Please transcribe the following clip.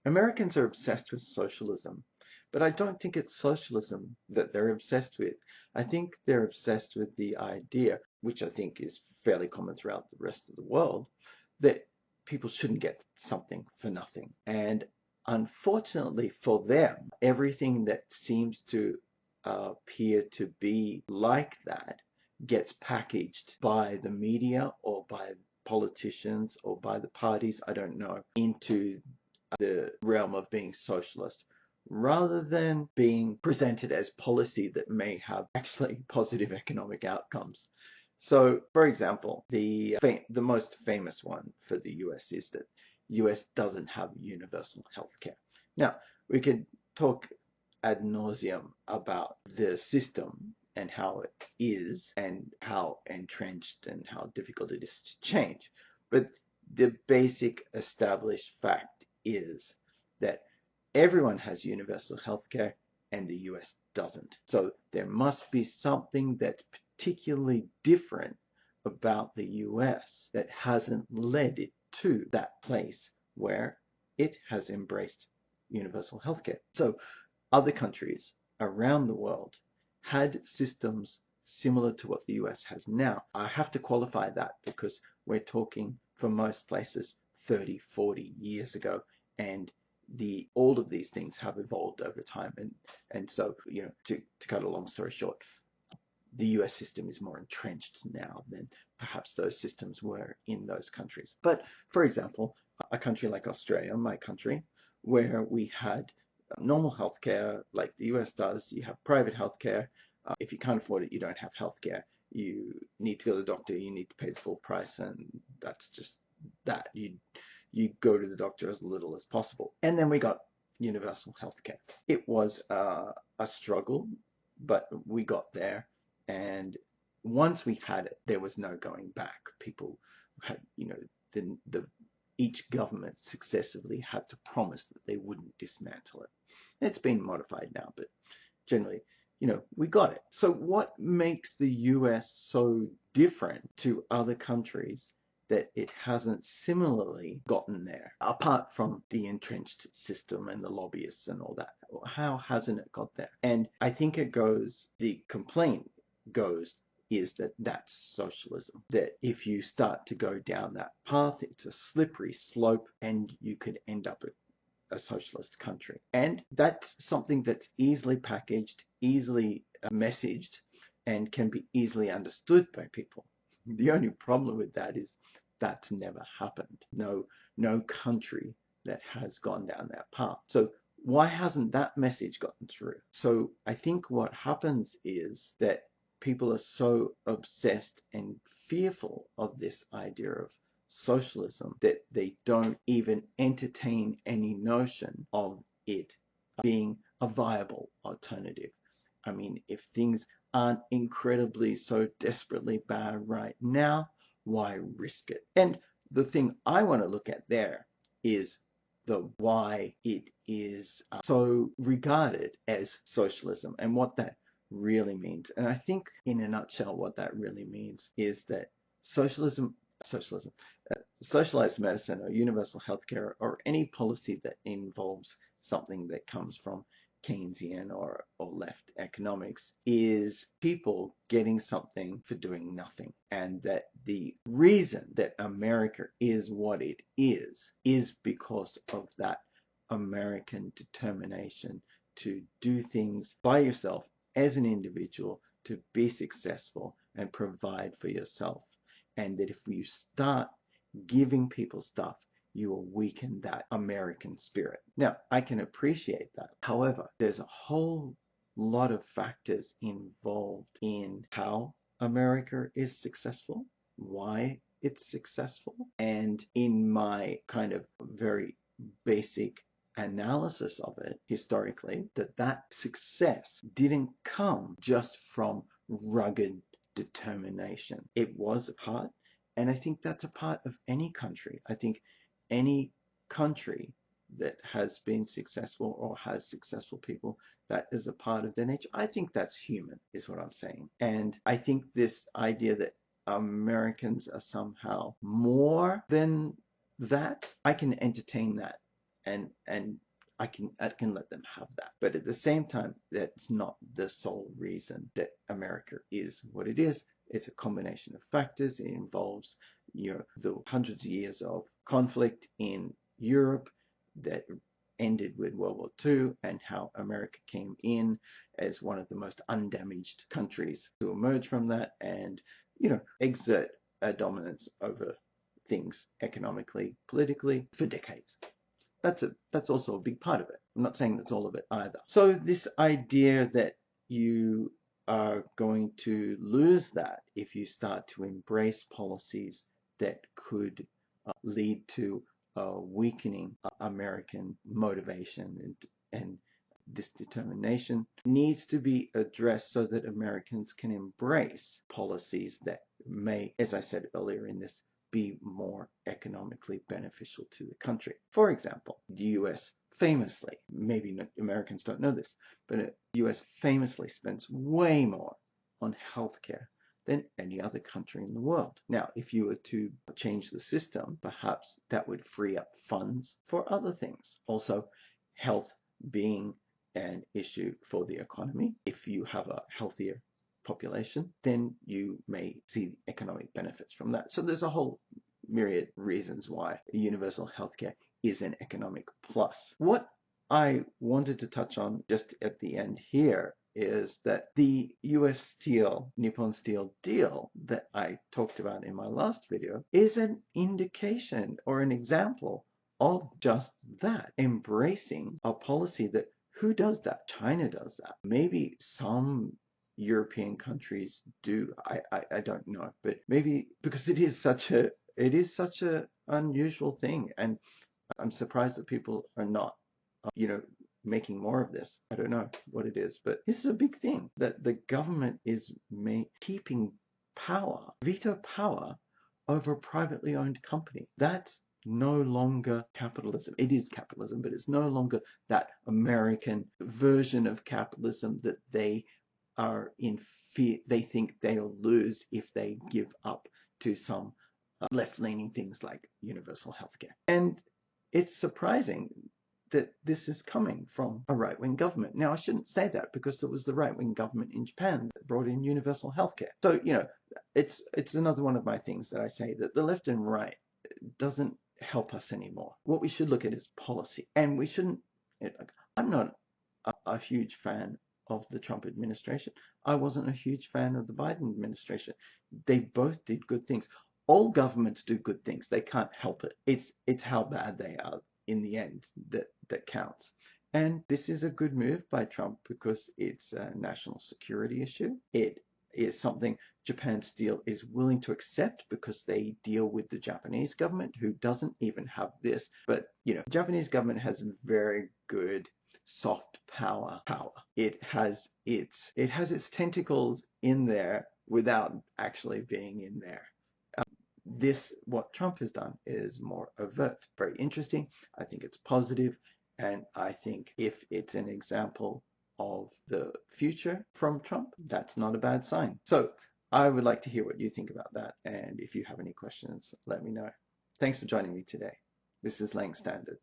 Americans are obsessed with socialism, but I don't think it's socialism that they're obsessed with. I think they're obsessed with the idea, which I think is fairly common throughout the rest of the world, that people shouldn't get something for nothing. And unfortunately for them, everything that seems to appear to be like that gets packaged by the media or by politicians or by the parties, I don't know, into the realm of being socialist rather than being presented as policy that may have actually positive economic outcomes. So, for example, the most famous one for the US is that US doesn't have universal healthcare. Now, we could talk ad nauseum about the system and how it is and how entrenched and how difficult it is to change. But the basic established fact is that everyone has universal healthcare and the US doesn't. So there must be something that's particularly different about the US that hasn't led it to that place where it has embraced universal healthcare. So other countries around the world had systems similar to what the US has now. I have to qualify that because we're talking for most places 30, 40 years ago, and all of these things have evolved over time. And so, to cut a long story short, the US system is more entrenched now than perhaps those systems were in those countries. But for example, a country like Australia, my country, where we had normal healthcare like the US does, you have private healthcare. If you can't afford it, you don't have healthcare. You need to go to the doctor, you need to pay the full price, and that's just that. You go to the doctor as little as possible. And then we got universal healthcare. It was a struggle, but we got there. And once we had it, there was no going back. People had, each government successively had to promise that they wouldn't dismantle it. It's been modified now, but generally, we got it. So what makes the US so different to other countries that it hasn't similarly gotten there, apart from the entrenched system and the lobbyists and all that? How hasn't it got there? And I think the complaint goes is that that's socialism. That if you start to go down that path, it's a slippery slope and you could end up at a socialist country. And that's something that's easily packaged, easily messaged, and can be easily understood by people. The only problem with that is that's never happened. No country that has gone down that path. So why hasn't that message gotten through? So I think what happens is that people are so obsessed and fearful of this idea of socialism that they don't even entertain any notion of it being a viable alternative. I mean, if things aren't incredibly so desperately bad right now, why risk it? And the thing I want to look at there is the why it is so regarded as socialism and what that really means. And I think in a nutshell, what that really means is that socialism, socialized medicine or universal healthcare or any policy that involves something that comes from Keynesian or left economics is people getting something for doing nothing. And that the reason that America is what it is because of that American determination to do things by yourself as an individual, to be successful and provide for yourself. And that if you start giving people stuff, you will weaken that American spirit. Now, I can appreciate that. However, there's a whole lot of factors involved in how America is successful, why it's successful, and in my kind of very basic analysis of it historically, that success didn't come just from rugged determination. It was a part, and I think that's a part of any country. I think any country that has been successful or has successful people, that is a part of their nature. I think that's human, is what I'm saying. And I think this idea that Americans are somehow more than that, I can entertain that and I can let them have that. But at the same time, that's not the sole reason that America is what it is. It's a combination of factors. It involves, the hundreds of years of conflict in Europe that ended with World War II, and how America came in as one of the most undamaged countries to emerge from that and, exert a dominance over things economically, politically for decades. That's also a big part of it. I'm not saying that's all of it either. So this idea that you are going to lose that if you start to embrace policies that could lead to weakening American motivation and this determination needs to be addressed so that Americans can embrace policies that may, as I said earlier in this, be more economically beneficial to the country. For example, the US famously, maybe Americans don't know this, but the US famously spends way more on healthcare than any other country in the world. Now, if you were to change the system, perhaps that would free up funds for other things. Also, health being an issue for the economy. If you have a healthier population, then you may see economic benefits from that. So there's a whole myriad reasons why universal healthcare is an economic plus. What I wanted to touch on just at the end here is that the US Steel, Nippon Steel deal that I talked about in my last video is an indication or an example of just that, embracing a policy that, who does that? China does that. Maybe some European countries do. I don't know, but maybe because it is such a unusual thing, and I'm surprised that people are not, making more of this. I don't know what it is, but this is a big thing that the government is keeping power, veto power over a privately owned company. That's no longer capitalism. It is capitalism, but it's no longer that American version of capitalism that they are in fear. They think they'll lose if they give up to some left-leaning things like universal healthcare. And it's surprising that this is coming from a right-wing government. Now, I shouldn't say that because it was the right-wing government in Japan that brought in universal healthcare. So, it's another one of my things that I say, that the left and right doesn't help us anymore. What we should look at is policy. And we shouldn't, I'm not a huge fan of the Trump administration. I wasn't a huge fan of the Biden administration. They both did good things. All governments do good things. They can't help it. It's how bad they are in the end that counts. And this is a good move by Trump because it's a national security issue. It is something Japan Steel is willing to accept because they deal with the Japanese government, who doesn't even have this. But, the Japanese government has very good soft power. It has its tentacles in there without actually being in there. What Trump has done is more overt. Very interesting. I think it's positive, and I think if it's an example of the future from Trump, that's not a bad sign. So I would like to hear what you think about that, and if you have any questions, let me know. Thanks for joining me today. This is Lang Standard.